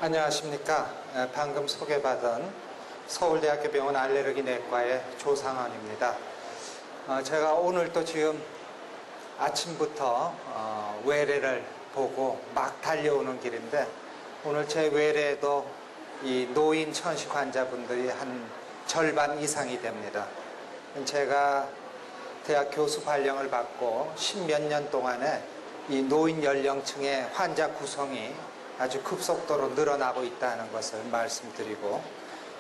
안녕하십니까. 방금 소개받은 서울대학교 병원 알레르기 내과의 조상원입니다. 제가 오늘 또 지금 아침부터 외래를 보고 막 달려오는 길인데, 오늘 제 외래에도 이 노인 천식 환자분들이 한 절반 이상이 됩니다. 제가 대학 교수 발령을 받고 10몇 년 동안에 이 노인 연령층의 환자 구성이 아주 급속도로 늘어나고 있다는 것을 말씀드리고,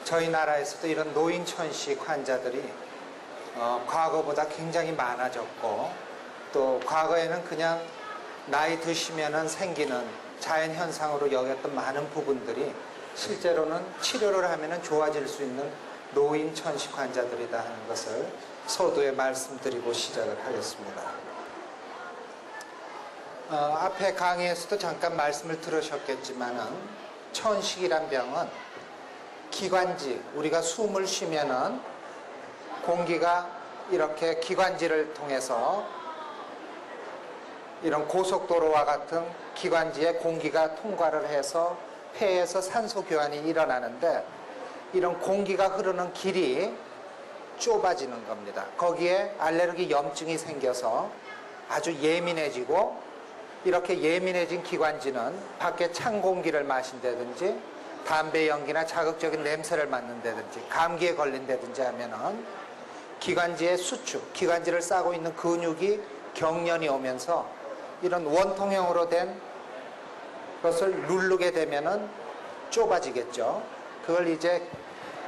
저희 나라에서도 이런 노인 천식 환자들이 과거보다 굉장히 많아졌고, 또 과거에는 그냥 나이 드시면은 생기는 자연현상으로 여겼던 많은 부분들이 실제로는 치료를 하면은 좋아질 수 있는 노인 천식 환자들이다 하는 것을 서두에 말씀드리고 시작을 하겠습니다. 앞에 강의에서도 잠깐 말씀을 들으셨겠지만은, 천식이란 병은 기관지, 우리가 숨을 쉬면은 공기가 이렇게 기관지를 통해서, 이런 고속도로와 같은 기관지에 공기가 통과를 해서 폐에서 산소 교환이 일어나는데, 이런 공기가 흐르는 길이 좁아지는 겁니다. 거기에 알레르기 염증이 생겨서 아주 예민해지고, 이렇게 예민해진 기관지는 밖에 찬 공기를 마신다든지, 담배 연기나 자극적인 냄새를 맡는다든지, 감기에 걸린다든지 하면은 기관지의 수축, 기관지를 싸고 있는 근육이 경련이 오면서 이런 원통형으로 된 것을 누르게 되면은 좁아지겠죠. 그걸 이제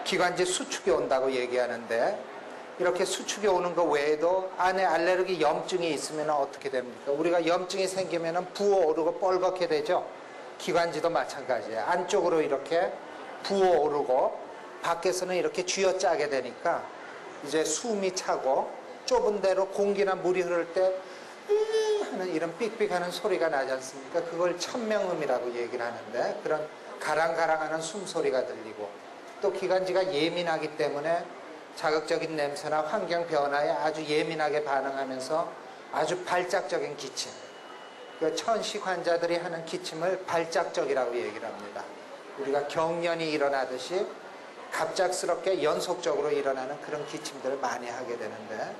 기관지 수축이 온다고 얘기하는데, 이렇게 수축이 오는 것 외에도 안에 알레르기 염증이 있으면 어떻게 됩니까? 우리가 염증이 생기면 부어오르고 뻘겋게 되죠. 기관지도 마찬가지예요. 안쪽으로 이렇게 부어오르고 밖에서는 이렇게 쥐어짜게 되니까 이제 숨이 차고, 좁은 데로 공기나 물이 흐를 때 하는 이런 삑삑하는 소리가 나지 않습니까? 그걸 천명음이라고 얘기를 하는데, 그런 가랑가랑하는 숨소리가 들리고, 또 기관지가 예민하기 때문에 자극적인 냄새나 환경 변화에 아주 예민하게 반응하면서 아주 발작적인 기침, 그 천식 환자들이 하는 기침을 발작적이라고 얘기를 합니다. 우리가 경련이 일어나듯이 갑작스럽게 연속적으로 일어나는 그런 기침들을 많이 하게 되는데,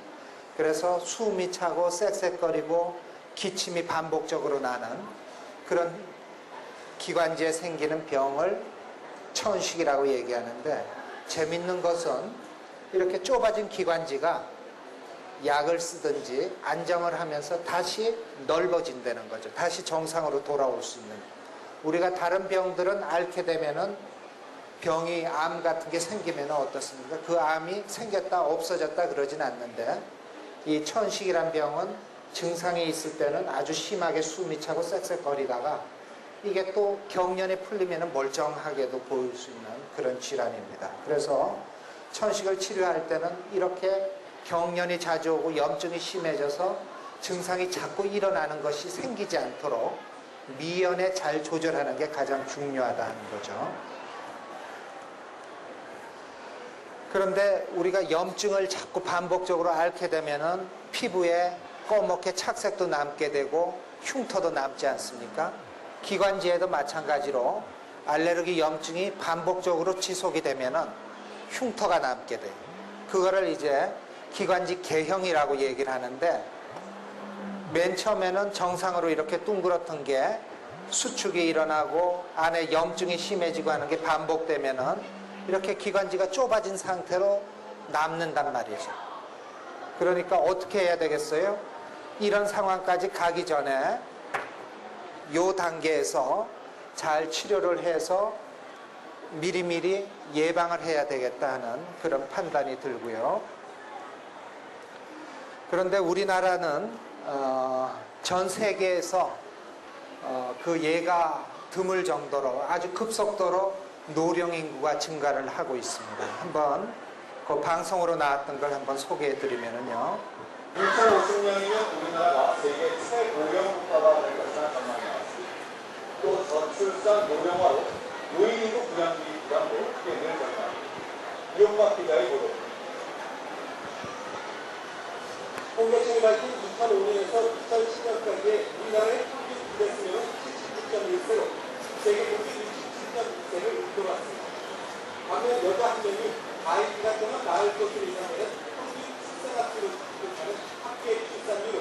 그래서 숨이 차고 쌕쌕거리고 기침이 반복적으로 나는 그런 기관지에 생기는 병을 천식이라고 얘기하는데, 재밌는 것은 이렇게 좁아진 기관지가 약을 쓰든지 안정을 하면서 다시 넓어진다는 거죠. 다시 정상으로 돌아올 수 있는. 우리가 다른 병들은 앓게 되면은, 병이 암 같은 게 생기면 어떻습니까? 그 암이 생겼다 없어졌다 그러진 않는데, 이 천식이란 병은 증상이 있을 때는 아주 심하게 숨이 차고 쌕쌕거리다가 이게 또 경련이 풀리면 멀쩡하게도 보일 수 있는 그런 질환입니다. 그래서 천식을 치료할 때는 이렇게 경련이 자주 오고 염증이 심해져서 증상이 자꾸 일어나는 것이 생기지 않도록 미연에 잘 조절하는 게 가장 중요하다는 거죠. 그런데 우리가 염증을 자꾸 반복적으로 앓게 되면은 피부에 꺼멓게 착색도 남게 되고 흉터도 남지 않습니까? 기관지에도 마찬가지로 알레르기 염증이 반복적으로 지속이 되면은 흉터가 남게 돼요. 그거를 이제 기관지 개형이라고 얘기를 하는데, 맨 처음에는 정상으로 이렇게 둥그렇던 게 수축이 일어나고 안에 염증이 심해지고 하는 게 반복되면은 이렇게 기관지가 좁아진 상태로 남는단 말이죠. 그러니까 어떻게 해야 되겠어요? 이런 상황까지 가기 전에 요 단계에서 잘 치료를 해서 미리미리 예방을 해야 되겠다 하는 그런 판단이 들고요. 그런데 우리나라는 전 세계에서 그 예가 드물 정도로 아주 급속도로 노령 인구가 증가를 하고 있습니다. 한번 그 방송으로 나왔던 걸 한번 소개해 드리면요. 2050년이면 우리나라가 세계 최고령 국가가 될 것이라는 전망이 나왔습니다. 또 저출산 노령화로 노인 인구 부양비 부담도 크게 늘 전망입니다. 이용박 기자의 보도입니다. 통계청이 밝힌 2005년에서 2010년까지의 우리나라의 평균 부대 수명은 76.1세로 세계 평균 67.2세를 돌았습니다. 반면 여자 한 명이 아이가 되면 낳을 것을 이상하는 평균 출생학수를 기록하는 학계의 출산율은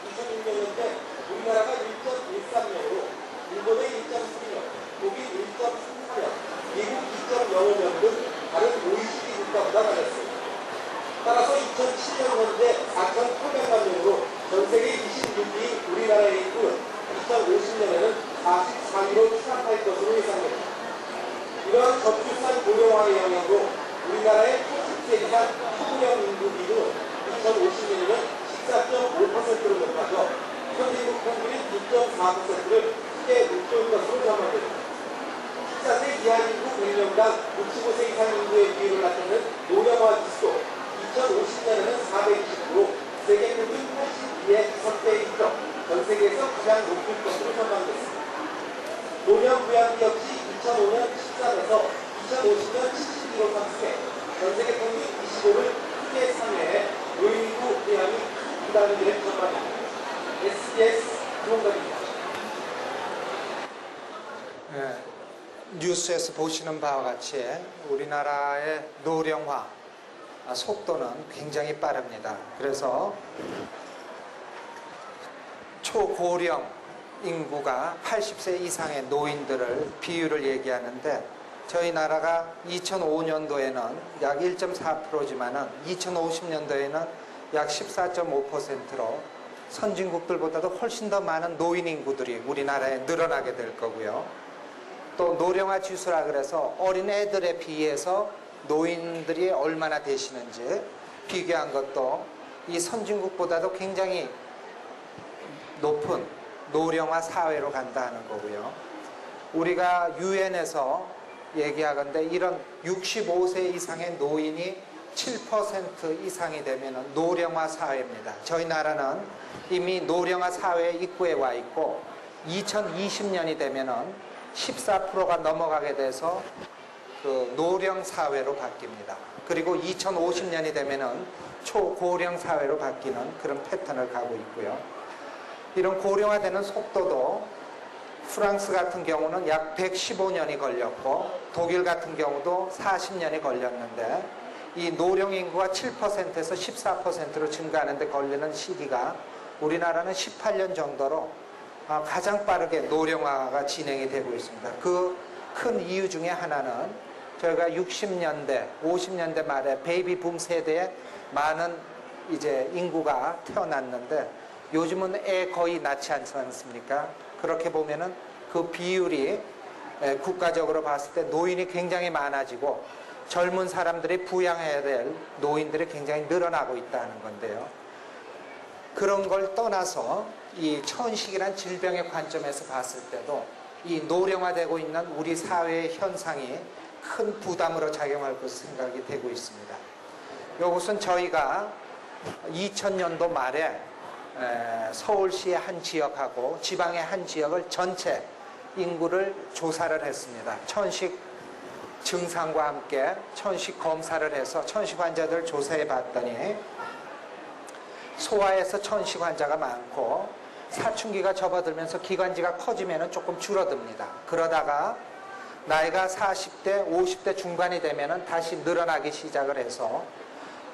2006년대 우리나라가 1.13명으로 일본의 1.3명, 독일 1.34명, 미국 2.05명 등 다른 OECD 국가보다 낮았습니다. 따라서 2007년 현재 4,800만 명으로 전 세계 26위인 우리나라의 인구는 2050년에는 44위로 추락할 것으로 예상됩니다. 이러한 저출산 고령화의 영향으로 우리나라의 80세 이상 초고령 인구 비중은 2050년에는 14.5%로 높아져 선진국 평균인 2.4%를 크게 높일 것으로 전망됩니다. 14세 이하 인구 100명당 65세 이상 인구의 비율을 나타내는 노령화 지수도 2050년에는 420으로 세계 평균 82의 3대 1점, 전 세계에서 가장 높을 것으로 전망됐습니다. 노령 부양비 역시 2005년 13에서 2050년 72로 상승해 전 세계 평균 25를 크게 상회해 노인 인구 부양이 부담이 될 전망입니다. SBS 김홍갑입니다. 네, 뉴스에서 보시는 바와 같이 우리나라의 노령화 속도는 굉장히 빠릅니다. 그래서 초고령 인구가 80세 이상의 노인들을 비율을 얘기하는데 저희 나라가 2005년도에는 약 1.4%지만은 2050년도에는 약 14.5%로 선진국들보다도 훨씬 더 많은 노인 인구들이 우리나라에 늘어나게 될 거고요. 또 노령화 지수라 그래서 어린 애들에 비해서 노인들이 얼마나 되시는지 비교한 것도 이 선진국보다도 굉장히 높은 노령화 사회로 간다 하는 거고요. 우리가 유엔에서 얘기하건대 이런 65세 이상의 노인이 7% 이상이 되면 노령화 사회입니다. 저희 나라는 이미 노령화 사회 입구에 와 있고 2020년이 되면 14%가 넘어가게 돼서 그 노령 사회로 바뀝니다. 그리고 2050년이 되면은 초고령 사회로 바뀌는 그런 패턴을 가고 있고요. 이런 고령화되는 속도도 프랑스 같은 경우는 약 115년이 걸렸고 독일 같은 경우도 40년이 걸렸는데 이 노령 인구가 7%에서 14%로 증가하는데 걸리는 시기가 우리나라는 18년 정도로 가장 빠르게 노령화가 진행이 되고 있습니다. 그 큰 이유 중에 하나는 저희가 60년대, 50년대 말에 베이비 붐 세대에 많은 이제 인구가 태어났는데 요즘은 애 거의 낳지 않지 않습니까? 그렇게 보면은 그 비율이 국가적으로 봤을 때 노인이 굉장히 많아지고 젊은 사람들이 부양해야 될 노인들이 굉장히 늘어나고 있다는 건데요. 그런 걸 떠나서 이 천식이란 질병의 관점에서 봤을 때도 이 노령화되고 있는 우리 사회의 현상이 큰 부담으로 작용할 것으로 생각이 되고 있습니다. 이것은 저희가 2000년도 말에 서울시의 한 지역하고 지방의 한 지역을 전체 인구를 조사를 했습니다. 천식 증상과 함께 천식 검사를 해서 천식 환자들을 조사해 봤더니 소아에서 천식 환자가 많고 사춘기가 접어들면서 기관지가 커지면 조금 줄어듭니다. 그러다가 나이가 40대, 50대 중반이 되면 다시 늘어나기 시작을 해서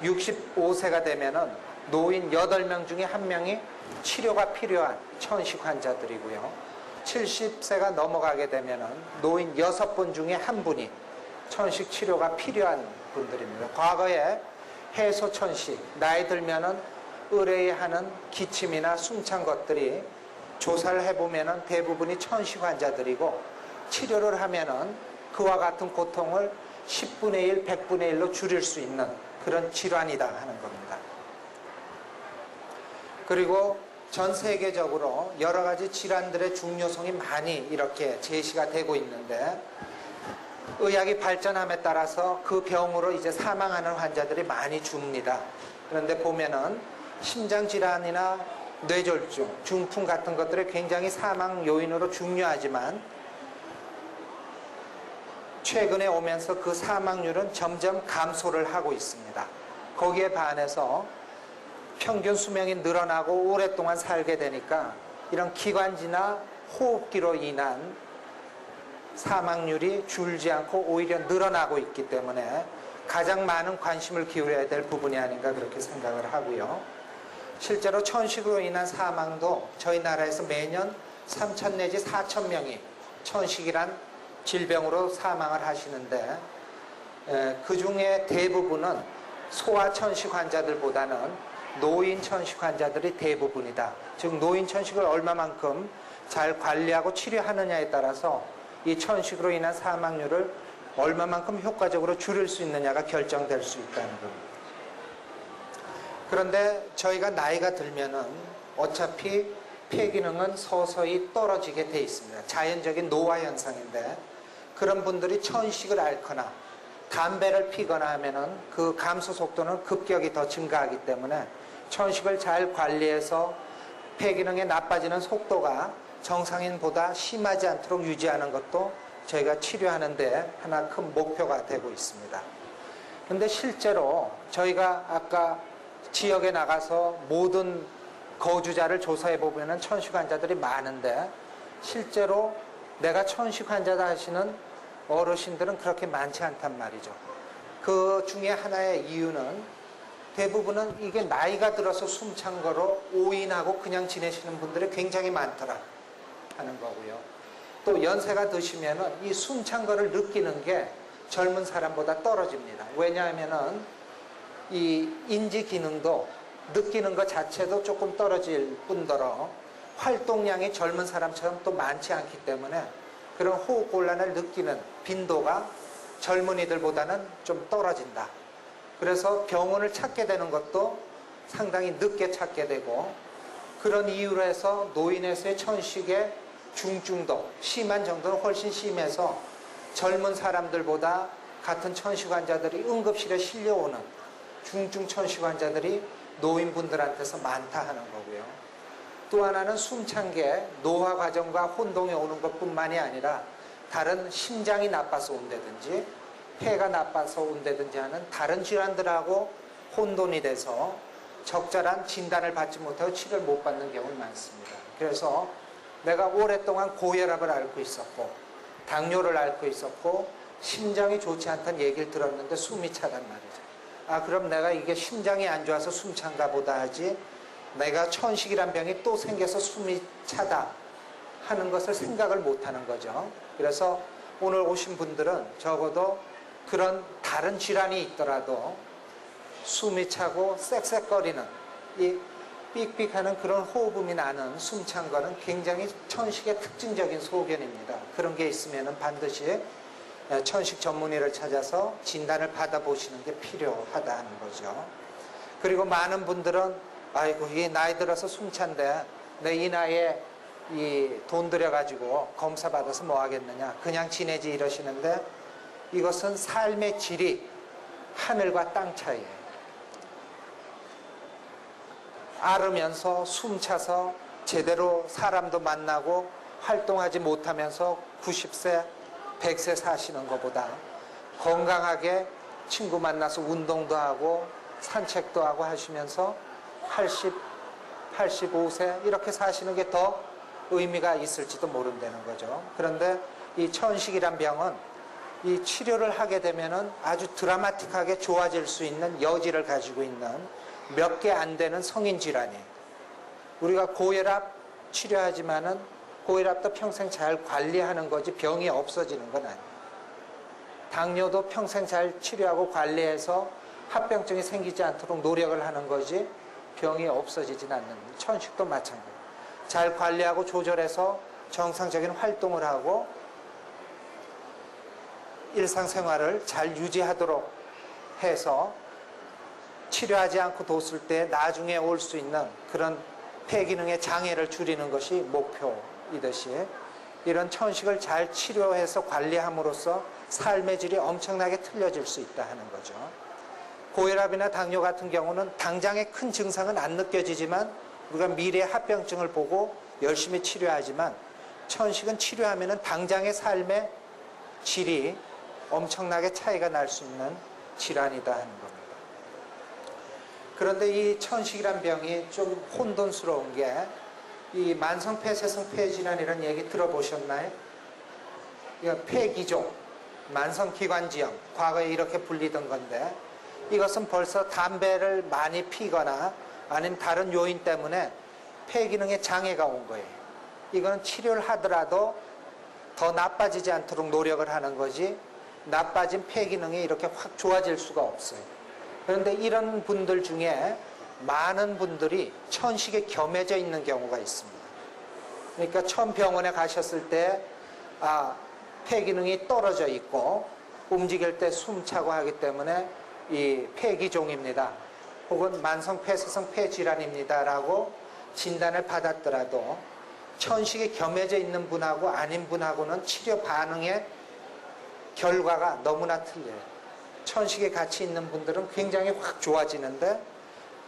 65세가 되면 노인 8명 중에 1명이 치료가 필요한 천식 환자들이고요. 70세가 넘어가게 되면 노인 6분 중에 1분이 천식 치료가 필요한 분들입니다. 과거에 해소천식, 나이 들면은 의뢰하는 기침이나 숨찬 것들이 조사를 해보면은 대부분이 천식 환자들이고 치료를 하면은 그와 같은 고통을 10분의 1, 100분의 1로 줄일 수 있는 그런 질환이다 하는 겁니다. 그리고 전 세계적으로 여러 가지 질환들의 중요성이 많이 이렇게 제시가 되고 있는데 의학이 발전함에 따라서 그 병으로 이제 사망하는 환자들이 많이 줍니다. 그런데 보면은 심장질환이나 뇌졸중, 중풍 같은 것들이 굉장히 사망 요인으로 중요하지만 최근에 오면서 그 사망률은 점점 감소를 하고 있습니다. 거기에 반해서 평균 수명이 늘어나고 오랫동안 살게 되니까 이런 기관지나 호흡기로 인한 사망률이 줄지 않고 오히려 늘어나고 있기 때문에 가장 많은 관심을 기울여야 될 부분이 아닌가 그렇게 생각을 하고요. 실제로 천식으로 인한 사망도 저희 나라에서 매년 3천 내지 4천 명이 천식이란 질병으로 사망을 하시는데 그 중에 대부분은 소아천식 환자들보다는 노인 천식 환자들이 대부분이다. 즉 노인 천식을 얼마만큼 잘 관리하고 치료하느냐에 따라서 이 천식으로 인한 사망률을 얼마만큼 효과적으로 줄일 수 있느냐가 결정될 수 있다는 겁니다. 그런데 저희가 나이가 들면은 어차피 폐 기능은 서서히 떨어지게 돼 있습니다. 자연적인 노화 현상인데 그런 분들이 천식을 앓거나 담배를 피거나 하면은 그 감소 속도는 급격히 더 증가하기 때문에 천식을 잘 관리해서 폐 기능이 나빠지는 속도가 정상인보다 심하지 않도록 유지하는 것도 저희가 치료하는데 하나 큰 목표가 되고 있습니다. 그런데 실제로 저희가 아까 지역에 나가서 모든 거주자를 조사해 보면 천식 환자들이 많은데 실제로 내가 천식 환자다 하시는 어르신들은 그렇게 많지 않단 말이죠. 그 중에 하나의 이유는 대부분은 이게 나이가 들어서 숨찬 거로 오인하고 그냥 지내시는 분들이 굉장히 많더라 하는 거고요. 또 연세가 드시면은 이 숨찬 거를 느끼는 게 젊은 사람보다 떨어집니다. 왜냐하면은 이 인지 기능도 느끼는 것 자체도 조금 떨어질 뿐더러 활동량이 젊은 사람처럼 또 많지 않기 때문에 그런 호흡 곤란을 느끼는 빈도가 젊은이들보다는 좀 떨어진다. 그래서 병원을 찾게 되는 것도 상당히 늦게 찾게 되고 그런 이유로 해서 노인에서의 천식의 중증도, 심한 정도는 훨씬 심해서 젊은 사람들보다 같은 천식 환자들이 응급실에 실려오는 중증 천식 환자들이 노인분들한테서 많다 하는 거고요. 또 하나는 숨찬 게 노화 과정과 혼동이 오는 것뿐만이 아니라 다른 심장이 나빠서 온다든지 폐가 나빠서 온다든지 하는 다른 질환들하고 혼돈이 돼서 적절한 진단을 받지 못하고 치료를 못 받는 경우가 많습니다. 그래서 내가 오랫동안 고혈압을 앓고 있었고 당뇨를 앓고 있었고 심장이 좋지 않다는 얘기를 들었는데 숨이 차단 말이죠. 아, 그럼 내가 이게 심장이 안 좋아서 숨찬가 보다 하지 내가 천식이란 병이 또 생겨서 숨이 차다 하는 것을 생각을 못 하는 거죠. 그래서 오늘 오신 분들은 적어도 그런 다른 질환이 있더라도 숨이 차고 쌕쌕거리는 이 삑삑하는 그런 호흡음이 나는 숨찬 거는 굉장히 천식의 특징적인 소견입니다. 그런 게 있으면 반드시 천식 전문의를 찾아서 진단을 받아보시는 게 필요하다 하는 거죠. 그리고 많은 분들은 아이고 이 나이 들어서 숨찬데 내 이 나이에 이 돈 들여가지고 검사 받아서 뭐 하겠느냐 그냥 지내지 이러시는데 이것은 삶의 질이 하늘과 땅 차이예요. 앓으면서 숨차서 제대로 사람도 만나고 활동하지 못하면서 90세, 100세 사시는 것보다 건강하게 친구 만나서 운동도 하고 산책도 하고 하시면서 80, 85세 이렇게 사시는 게 더 의미가 있을지도 모른다는 거죠. 그런데 이 천식이란 병은 이 치료를 하게 되면은 아주 드라마틱하게 좋아질 수 있는 여지를 가지고 있는 몇 개 안 되는 성인 질환이에요. 우리가 고혈압 치료하지만은 고혈압도 평생 잘 관리하는 거지 병이 없어지는 건 아니에요. 당뇨도 평생 잘 치료하고 관리해서 합병증이 생기지 않도록 노력을 하는 거지 병이 없어지진 않는 거예요. 천식도 마찬가지예요. 잘 관리하고 조절해서 정상적인 활동을 하고 일상생활을 잘 유지하도록 해서 치료하지 않고 뒀을 때 나중에 올 수 있는 그런 폐기능의 장애를 줄이는 것이 목표이듯이 이런 천식을 잘 치료해서 관리함으로써 삶의 질이 엄청나게 틀려질 수 있다 하는 거죠. 고혈압이나 당뇨 같은 경우는 당장의 큰 증상은 안 느껴지지만 우리가 미래의 합병증을 보고 열심히 치료하지만 천식은 치료하면 당장의 삶의 질이 엄청나게 차이가 날 수 있는 질환이다 하는 겁니다. 그런데 이 천식이란 병이 좀 혼돈스러운 게 이 만성폐쇄성 폐질환이라는 얘기 들어보셨나요? 이거 폐기종, 만성기관지염, 과거에 이렇게 불리던 건데 이것은 벌써 담배를 많이 피거나 아니면 다른 요인 때문에 폐기능에 장애가 온 거예요. 이거는 치료를 하더라도 더 나빠지지 않도록 노력을 하는 거지 나빠진 폐기능이 이렇게 확 좋아질 수가 없어요. 그런데 이런 분들 중에 많은 분들이 천식에 겸해져 있는 경우가 있습니다. 그러니까 처음 병원에 가셨을 때 폐기능이 떨어져 있고 움직일 때 숨차고 하기 때문에 이 폐기종입니다. 혹은 만성폐쇄성 폐질환입니다 라고 진단을 받았더라도 천식에 겸해져 있는 분하고 아닌 분하고는 치료 반응의 결과가 너무나 틀려요. 천식에 같이 있는 분들은 굉장히 확 좋아지는데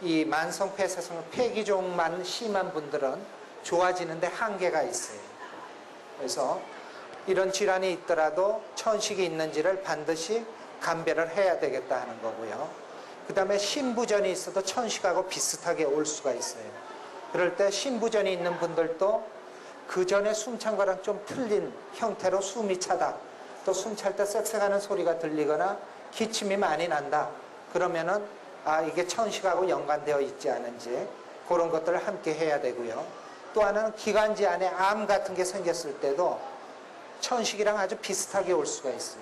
이 만성폐쇄성 폐기종만 심한 분들은 좋아지는데 한계가 있어요. 그래서 이런 질환이 있더라도 천식이 있는지를 반드시 감별을 해야 되겠다 하는 거고요. 그 다음에 신부전이 있어도 천식하고 비슷하게 올 수가 있어요. 그럴 때 신부전이 있는 분들도 그 전에 숨찬 거랑 좀 틀린 형태로 숨이 차다. 또 숨찰 때 쌕쌕하는 소리가 들리거나 기침이 많이 난다. 그러면은 이게 천식하고 연관되어 있지 않은지 그런 것들을 함께 해야 되고요. 또 하나는 기관지 안에 암 같은 게 생겼을 때도 천식이랑 아주 비슷하게 올 수가 있어요.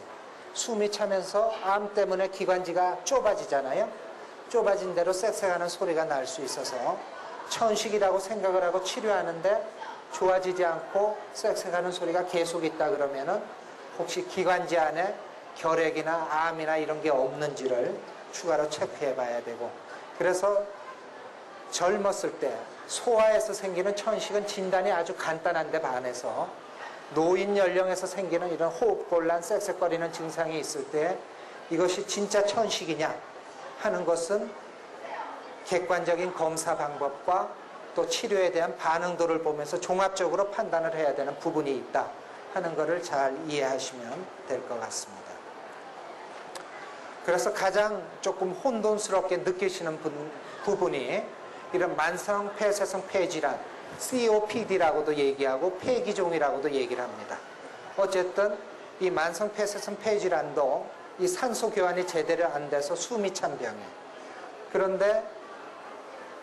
숨이 차면서 암 때문에 기관지가 좁아지잖아요. 좁아진 대로 쌕쌕하는 소리가 날 수 있어서 천식이라고 생각을 하고 치료하는데 좋아지지 않고 쌕쌕하는 소리가 계속 있다 그러면은 혹시 기관지 안에 결핵이나 암이나 이런 게 없는지를 추가로 체크해 봐야 되고, 그래서 젊었을 때 소아에서 생기는 천식은 진단이 아주 간단한데 반해서 노인 연령에서 생기는 이런 호흡곤란, 쌕쌕거리는 증상이 있을 때 이것이 진짜 천식이냐 하는 것은 객관적인 검사 방법과 또 치료에 대한 반응도를 보면서 종합적으로 판단을 해야 되는 부분이 있다 하는 것을 잘 이해하시면 될 것 같습니다. 그래서 가장 조금 혼돈스럽게 느끼시는 부분이 이런 만성폐쇄성 폐질환, COPD라고도 얘기하고 폐기종이라고도 얘기를 합니다. 어쨌든 이 만성폐쇄성 폐질환도 이 산소 교환이 제대로 안 돼서 숨이 찬 병이에요. 그런데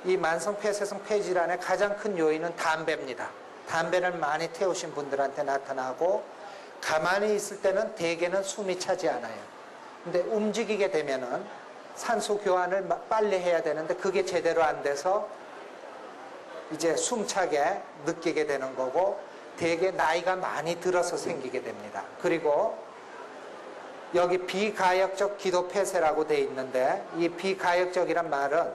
이 만성폐쇄성 폐질환의 가장 큰 요인은 담배입니다. 담배를 많이 태우신 분들한테 나타나고 가만히 있을 때는 대개는 숨이 차지 않아요. 근데 움직이게 되면은 산소 교환을 빨리 해야 되는데 그게 제대로 안 돼서 이제 숨차게 느끼게 되는 거고 대개 나이가 많이 들어서 생기게 됩니다. 그리고 여기 비가역적 기도 폐쇄라고 돼 있는데 이 비가역적이란 말은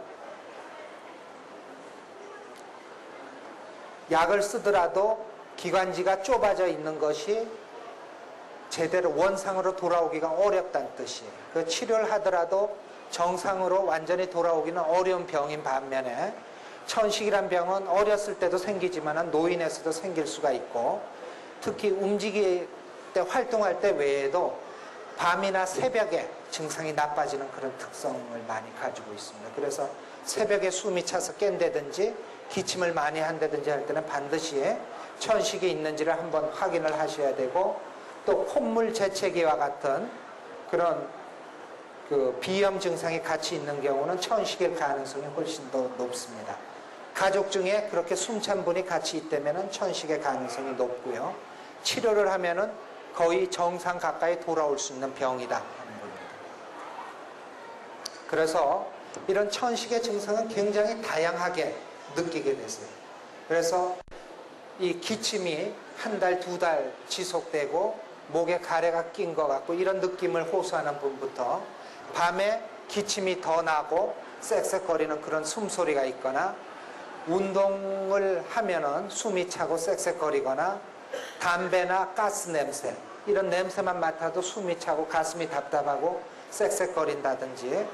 약을 쓰더라도 기관지가 좁아져 있는 것이 제대로 원상으로 돌아오기가 어렵다는 뜻이에요. 그 치료를 하더라도 정상으로 완전히 돌아오기는 어려운 병인 반면에 천식이란 병은 어렸을 때도 생기지만 노인에서도 생길 수가 있고 특히 움직일 때 활동할 때 외에도 밤이나 새벽에 증상이 나빠지는 그런 특성을 많이 가지고 있습니다. 그래서 새벽에 숨이 차서 깬다든지 기침을 많이 한다든지 할 때는 반드시 천식이 있는지를 한번 확인을 하셔야 되고 또 콧물 재채기와 같은 그런 그 비염 증상이 같이 있는 경우는 천식일 가능성이 훨씬 더 높습니다. 가족 중에 그렇게 숨찬 분이 같이 있다면 천식의 가능성이 높고요. 치료를 하면은 거의 정상 가까이 돌아올 수 있는 병이다 하는 겁니다. 그래서 이런 천식의 증상은 굉장히 다양하게 느끼게 되세요. 그래서 이 기침이 한 달, 두 달 지속되고 목에 가래가 낀 것 같고 이런 느낌을 호소하는 분부터 밤에 기침이 더 나고 쌕쌕거리는 그런 숨소리가 있거나 운동을 하면은 숨이 차고 쌕쌕거리거나 담배나 가스 냄새 이런 냄새만 맡아도 숨이 차고 가슴이 답답하고 쌕쌕거린다든지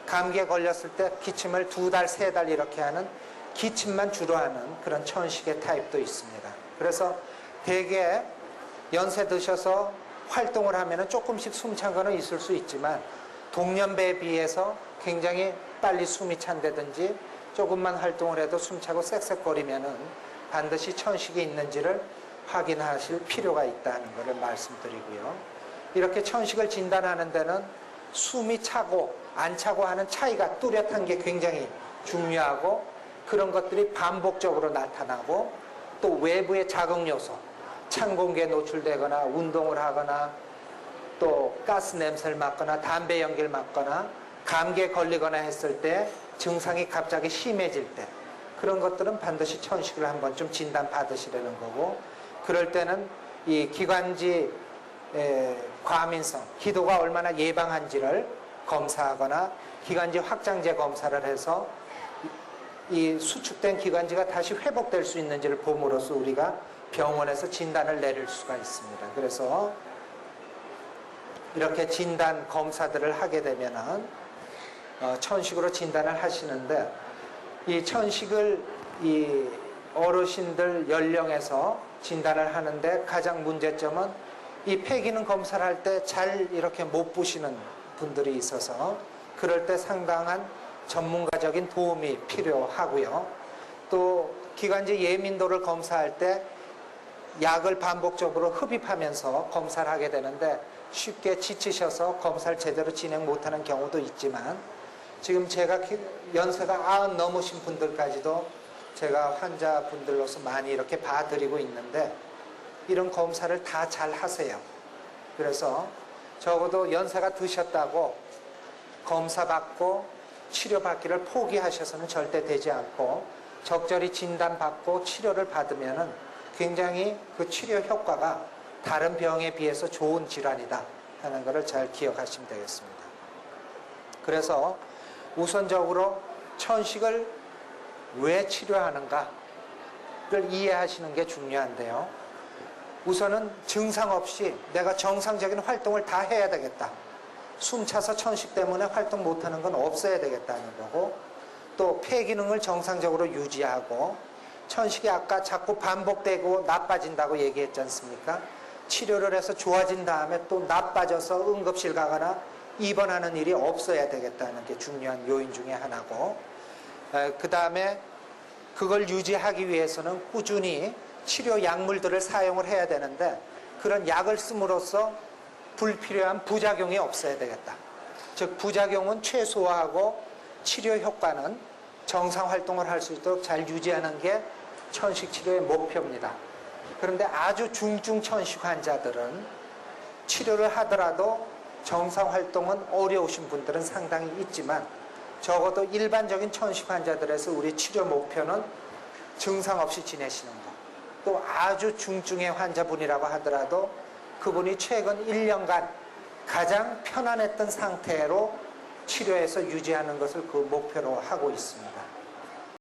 감기에 걸렸을 때 기침을 두 달, 세 달 이렇게 하는 기침만 주로 하는 그런 천식의 타입도 있습니다. 그래서 대개 연세 드셔서 활동을 하면 조금씩 숨찬 거는 있을 수 있지만 동년배에 비해서 굉장히 빨리 숨이 찬다든지 조금만 활동을 해도 숨차고 쌕쌕거리면은 반드시 천식이 있는지를 확인하실 필요가 있다는 것을 말씀드리고요. 이렇게 천식을 진단하는 데는 숨이 차고 안 차고 하는 차이가 뚜렷한 게 굉장히 중요하고, 그런 것들이 반복적으로 나타나고, 또 외부의 자극 요소, 찬 공기에 노출되거나 운동을 하거나 또 가스 냄새를 맡거나 담배 연기를 맡거나 감기에 걸리거나 했을 때 증상이 갑자기 심해질 때, 그런 것들은 반드시 천식을 한번 좀 진단 받으시라는 거고, 그럴 때는 이 기관지 과민성, 기도가 얼마나 예방한지를 검사하거나 기관지 확장제 검사를 해서 이 수축된 기관지가 다시 회복될 수 있는지를 봄으로써 우리가 병원에서 진단을 내릴 수가 있습니다. 그래서 이렇게 진단 검사들을 하게 되면은 천식으로 진단을 하시는데, 이 천식을 이 어르신들 연령에서 진단을 하는데 가장 문제점은 이 폐기능 검사를 할 때 잘 이렇게 못 보시는 분들이 있어서 그럴 때 상당한 전문가적인 도움이 필요하고요. 또 기관지 예민도를 검사할 때 약을 반복적으로 흡입하면서 검사를 하게 되는데 쉽게 지치셔서 검사를 제대로 진행 못하는 경우도 있지만, 지금 제가 연세가 90 넘으신 분들까지도 제가 환자분들로서 많이 이렇게 봐드리고 있는데 이런 검사를 다 잘 하세요. 그래서 적어도 연세가 드셨다고 검사 받고 치료 받기를 포기하셔서는 절대 되지 않고, 적절히 진단받고 치료를 받으면은 굉장히 그 치료 효과가 다른 병에 비해서 좋은 질환이다 하는 것을 잘 기억하시면 되겠습니다. 그래서 우선적으로 천식을 왜 치료하는가를 이해하시는 게 중요한데요. 우선은 증상 없이 내가 정상적인 활동을 다 해야 되겠다. 숨 차서 천식 때문에 활동 못하는 건 없어야 되겠다는 거고, 또 폐 기능을 정상적으로 유지하고, 천식이 아까 자꾸 반복되고 나빠진다고 얘기했지 않습니까? 치료를 해서 좋아진 다음에 또 나빠져서 응급실 가거나 입원하는 일이 없어야 되겠다는 게 중요한 요인 중에 하나고, 그 다음에 그걸 유지하기 위해서는 꾸준히 치료 약물들을 사용을 해야 되는데, 그런 약을 씀으로써 불필요한 부작용이 없어야 되겠다. 즉 부작용은 최소화하고 치료 효과는 정상 활동을 할 수 있도록 잘 유지하는 게 천식 치료의 목표입니다. 그런데 아주 중증 천식 환자들은 치료를 하더라도 정상 활동은 어려우신 분들은 상당히 있지만, 적어도 일반적인 천식 환자들에서 우리 치료 목표는 증상 없이 지내시는 것. 또 아주 중증의 환자분이라고 하더라도 그분이 최근 1년간 가장 편안했던 상태로 치료해서 유지하는 것을 그 목표로 하고 있습니다.